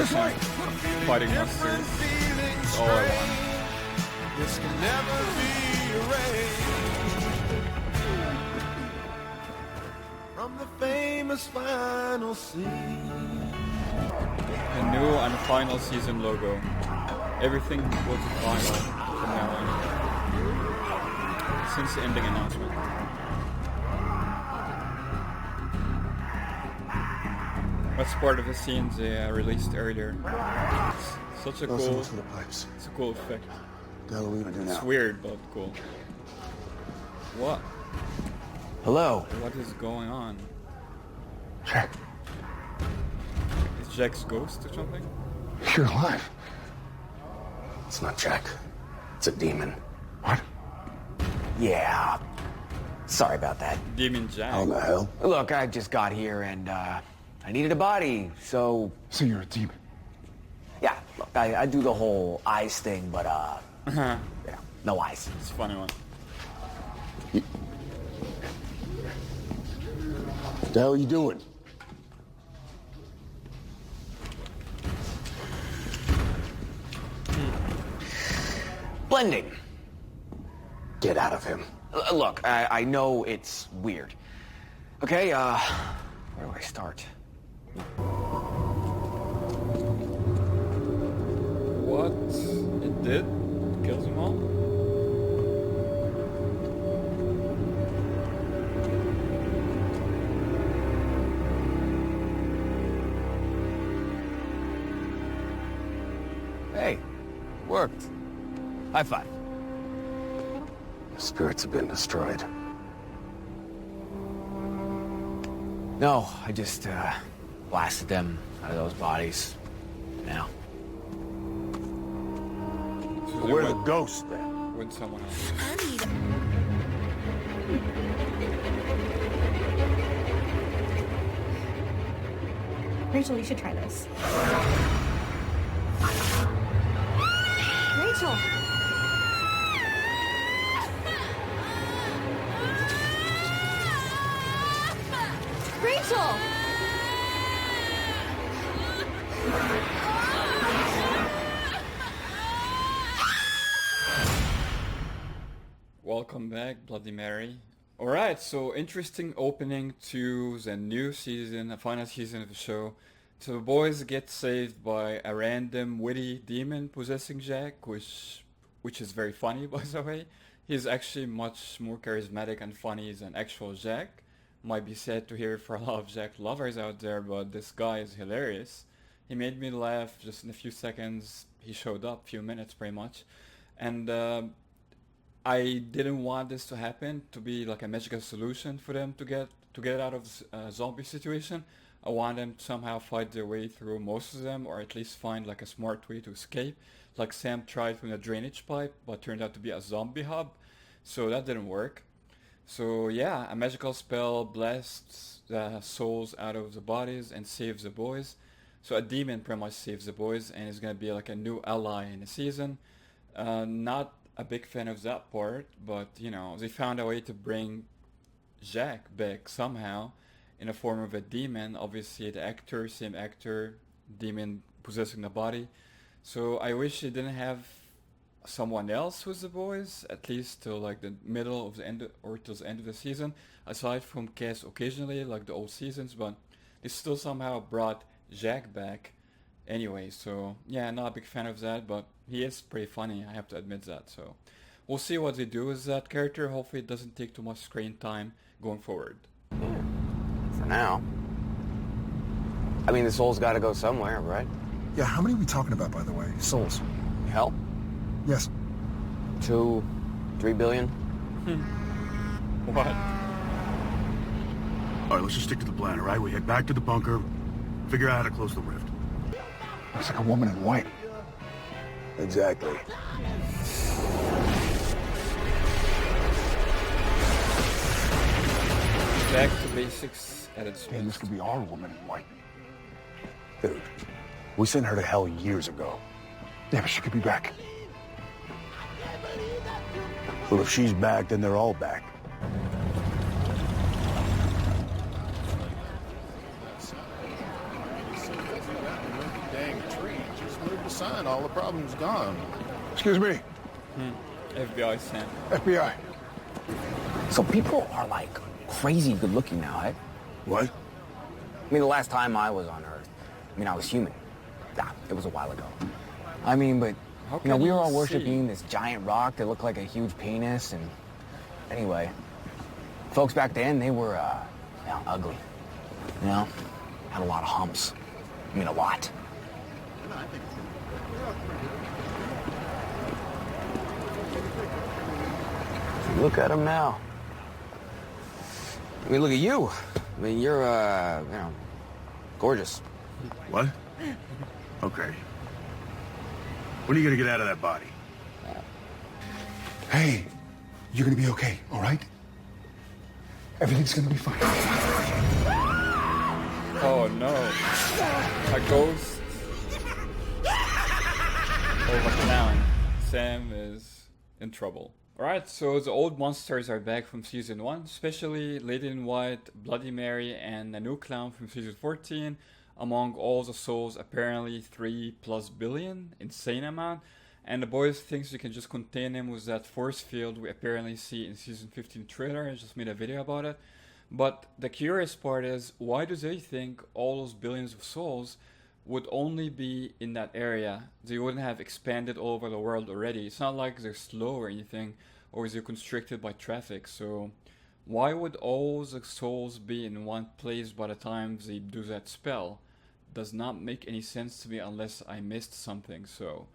efficient fighting monsters. That's all I want. This can never be erased from the famous final scene. A new and final season logo. Everything will be final from now on. Since the ending announcement. That's part of the scenes they released earlier. It's such a cool. For the pipes. It's a cool effect. What the hell are we gonna do now? It's weird, but cool. What? Hello. What is going on? Jack, Is Jack's ghost or something? you're alive. It's not Jack. It's a demon. What? Yeah. Sorry about that. Demon Jack. How the hell? Look, I just got here and I needed a body, so... So you're a demon? Yeah, look, I do the whole eyes thing, but yeah, no eyes. It's a funny one. What the hell are you doing? Blending. Get out of him. Look, I know it's weird. Okay, where do I start? What it did? Kills them all? Hey, worked. High five. The spirits have been destroyed. No, I just blasted them out of those bodies. Now. So Where are the ghosts then? With someone else. Rachel, you should try this. Rachel! Rachel! Welcome back, Bloody Mary. Alright, so interesting opening to the new season, the final season of the show. So the boys get saved by a random witty demon possessing Jack, which is very funny, by the way. He's actually much more charismatic and funny than actual Jack. Might be sad to hear for a lot of Jack lovers out there, but this guy is hilarious. He made me laugh just in a few seconds. He showed up, few minutes pretty much. And I didn't want this to happen, to be like a magical solution for them to get out of this zombie situation. I want them to somehow fight their way through most of them, or at least find like a smart way to escape. Like Sam tried with a drainage pipe, but turned out to be a zombie hub. So that didn't work. So yeah, a magical spell blasts the souls out of the bodies and saves the boys. So a demon pretty much saves the boys and is going to be like a new ally in the season. Not a big fan of that part, but you know, they found a way to bring Jack back somehow in the form of a demon. Obviously the actor, same actor, demon possessing the body. So I wish they didn't have someone else with the boys, at least till like the middle of the end or till the end of the season, aside from Cass occasionally like the old seasons, but they still somehow brought Jack back anyway. So yeah, not a big fan of that, but he is pretty funny, I have to admit that. So we'll see what they do with that character. Hopefully it doesn't take too much screen time going forward. For now. I mean, the soul's got to go somewhere, right? Yeah, how many are we talking about, by the way? Souls? Hell? Yes. 2, 3 billion? What? All right, let's just stick to the plan, all right? We head back to the bunker, figure out how to close the rift. Looks like a woman in white. Exactly. Back to basics at its Damn, this best. could be our woman in white. Dude, we sent her to hell years ago. Yeah, but she could be back. Well, if she's back, then they're all back. Dang, sign, all the problem's gone. Excuse me, FBI Sam. FBI. So people are like crazy good looking now, eh? What? I mean, the last time I was on Earth, I mean, I was human. Nah, it was a while ago. I mean, but, How you know, can we were you all see? worshiping this giant rock that looked like a huge penis, and anyway, folks back then, they were, you know, ugly. You know? Had a lot of humps. I mean, a lot. Look at him now. I mean, look at you. I mean, you're, you know, gorgeous. What? Okay. When are you gonna get out of that body? Hey, you're gonna be okay, all right? Everything's gonna be fine. Oh no. A ghost. Over clown. Sam is in trouble. Alright, so the old monsters are back from season 1, especially Lady in White, Bloody Mary, and a new clown from season 14. Among all the souls, apparently 3+ billion, insane amount. And the boys thinks you can just contain him with that force field we apparently see in season 15 trailer. I just made a video about it. But the curious part is, why do they think all those billions of souls would only be in that area? They wouldn't have expanded all over the world already. It's not like they're slow or anything, or they're constricted by traffic. So why would all the souls be in one place by the time they do that spell? Does not make any sense to me unless I missed something. So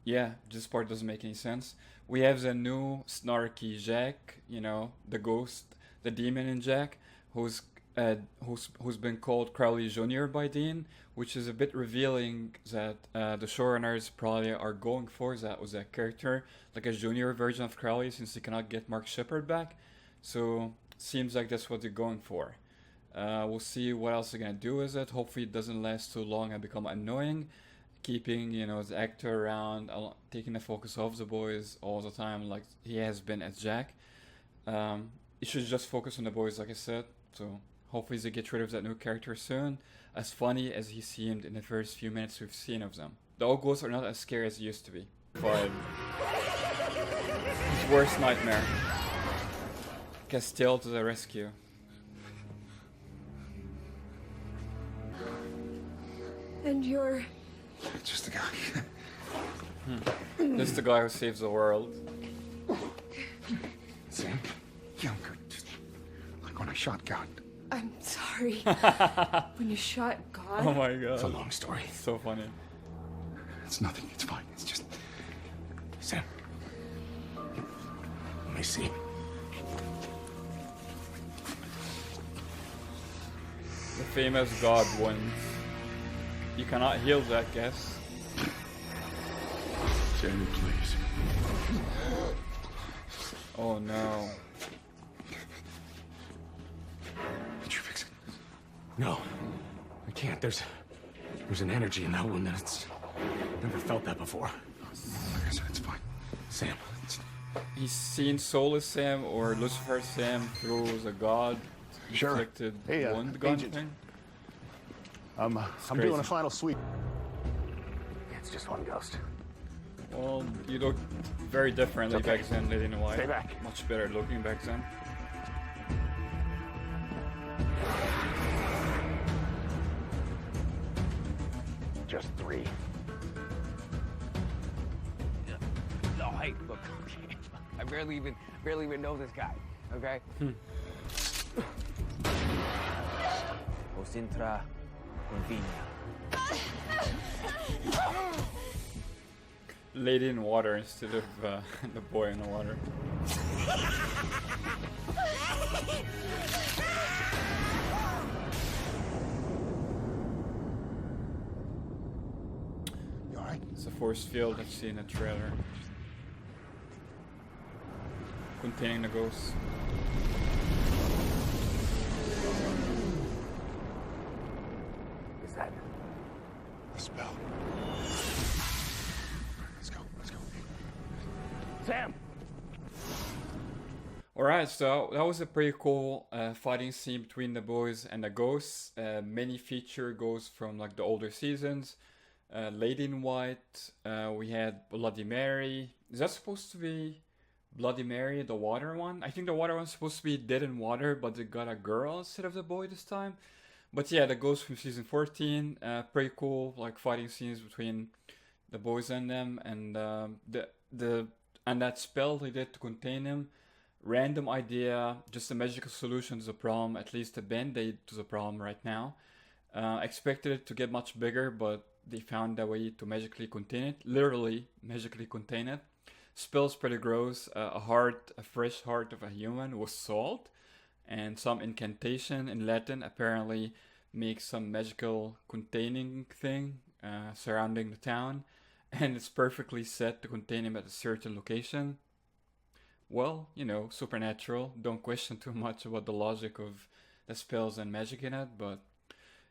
yeah, this part doesn't make any sense. We have the new snarky Jack, you know, the ghost, the demon in Jack, who's been called Crowley Jr. by Dean, which is a bit revealing that the showrunners probably are going for that with that character, like a junior version of Crowley, since they cannot get Mark Sheppard back. So seems like that's what they're going for. We'll see what else they're gonna do with it. Hopefully it doesn't last too long and become annoying, keeping, you know, the actor around, taking the focus off the boys all the time like he has been as Jack. It should just focus on the boys, like I said. So hopefully they get rid of that new character soon, as funny as he seemed in the first few minutes we've seen of them. The old ghosts are not as scary as they used to be. But his worst nightmare. Castile to the rescue. And you're... Just a guy. This is the guy who saves the world. Sam? Yeah, I'm good. Just like when I shot God. I'm sorry. When you shot God... Oh my god. It's a long story. So funny. It's nothing. It's fine. It's just... Sam. Let me see. The famous God wins. You cannot heal that, guess. Sammy, please. Oh no. Did you fix it? No, I can't. There's an energy in that one that's never felt that before. Like I said, it's fine. Sam, He's seen Soulless Sam or Lucifer Sam through the God Sure. inflicted Hey, wound gun Agent. thing. I'm crazy. doing a final sweep. it's just one ghost. Well, you look very differently Okay. back then, Lady in White. Stay back. Much better looking back then. Just 3. No, hey, look, okay. I barely even know this guy, okay? Os intra convenia. Lady in water instead of the boy in the water. You all right? It's a force field I've seen in a trailer. Containing the ghosts. Is that? The spell. Let's go. Let's go. Sam! Alright, so that was a pretty cool fighting scene between the boys and the ghosts. Many feature ghosts from like the older seasons. Lady in White. We had Bloody Mary. Is that supposed to be Bloody Mary, the water one? I think the water one's supposed to be Dead in Water, but they got a girl instead of the boy this time. But yeah, that goes from season 14. Pretty cool, like fighting scenes between the boys and them, and and that spell they did to contain him. Random idea, just a magical solution to the problem, at least a band-aid to the problem right now. Expected it to get much bigger, but they found a way to magically contain it. Literally, magically contain it. Spell's pretty gross. A fresh heart of a human with salt. And some incantation in Latin apparently makes some magical containing thing surrounding the town. And it's perfectly set to contain him at a certain location. Well, you know, supernatural. Don't question too much about the logic of the spells and magic in it, but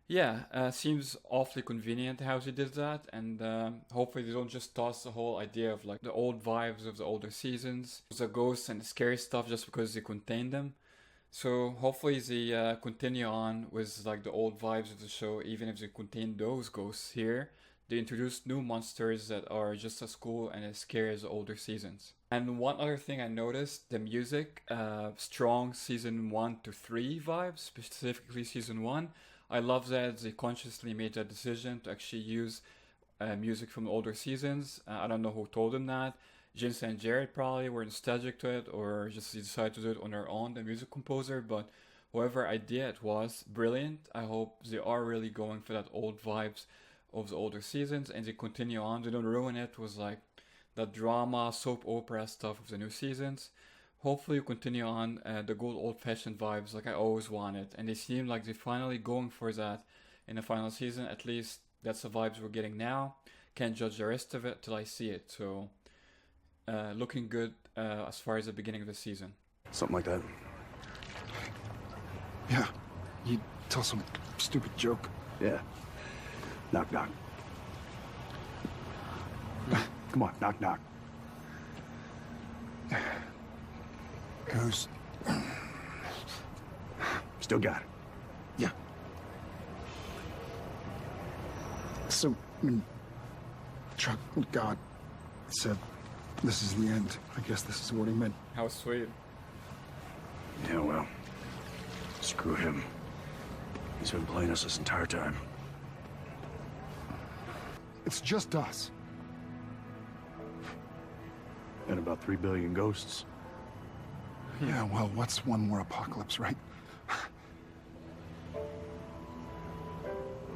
yeah, seems awfully convenient how they did that, and hopefully they don't just toss the whole idea of like the old vibes of the older seasons, the ghosts and the scary stuff just because they contain them. So hopefully they continue on with like the old vibes of the show, even if they contain those ghosts here. They introduced new monsters that are just as cool and as scary as the older seasons. And one other thing I noticed, the music, strong season 1 to 3 vibes, specifically season 1. I love that they consciously made that decision to actually use music from older seasons. I don't know who told them that. Jensen and Jared probably were nostalgic to it, or just decided to do it on their own, the music composer, but whoever idea it was, brilliant. I hope they are really going for that old vibes of the older seasons, and they continue on. They don't ruin it with like the drama, soap opera stuff of the new seasons. Hopefully you continue on the good old-fashioned vibes like I always wanted, and they seem like they're finally going for that in the final season. At least that's the vibes we're getting now. Can't judge the rest of it till I see it, so looking good as far as the beginning of the season. Something like that. Yeah, you tell some stupid joke. Yeah. Knock, knock. Come on, knock, knock. Who's... Still got it. Yeah. So, when Chuck, God, said this is the end, I guess this is what he meant. How sweet. Yeah, well, screw him. He's been playing us this entire time. It's just us. And about 3 billion ghosts. Yeah, well, what's one more apocalypse, right?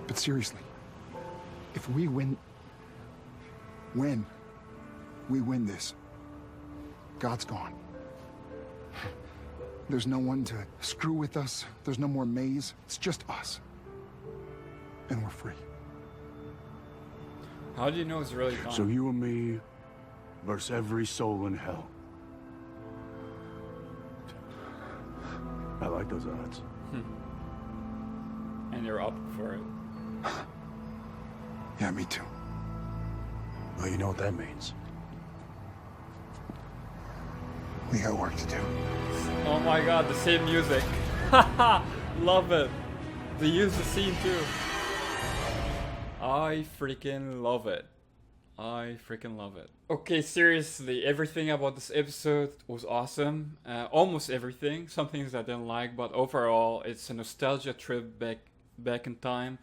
But seriously, if we win... When we win this, God's gone. There's no one to screw with us. There's no more maze. It's just us. And we're free. How do you know it's really gone? So you and me versus every soul in hell. I like those odds. And you're up for it. Yeah, me too. Well, you know what that means. We got work to do. Oh my god, the same music. Love it. They use the scene too. I freaking love it. I freaking love it. Okay, seriously, everything about this episode was awesome. Almost everything. Some things I didn't like, but overall, it's a nostalgia trip back in time.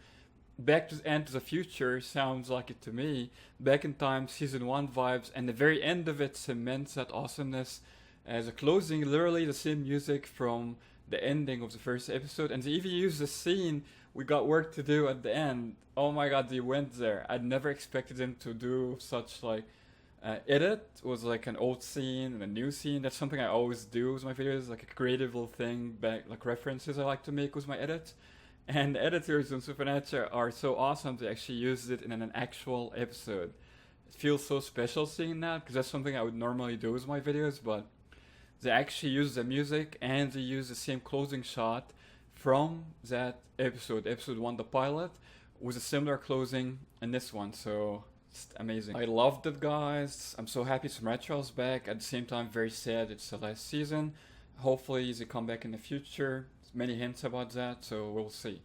Back to End to the Future sounds like it to me. Back in Time season 1 vibes, and the very end of it cements that awesomeness. As a closing, literally the same music from the ending of the first episode, and they even used the scene "We got work to do" at the end. Oh my god, they went there. I'd never expected them to do such like edit. It was like an old scene and a new scene. That's something I always do with my videos, like a creative little thing back, like references I like to make with my edits. And the editors on Supernatural are so awesome to actually use it in an actual episode. It feels so special seeing that, because that's something I would normally do with my videos, but they actually use the music and they use the same closing shot from that episode 1, the pilot, with a similar closing in this one, so it's amazing. I loved it, guys. I'm so happy Supernatural is back. At the same time, very sad it's the last season. Hopefully they come back in the future. Many hints about that, so we'll see.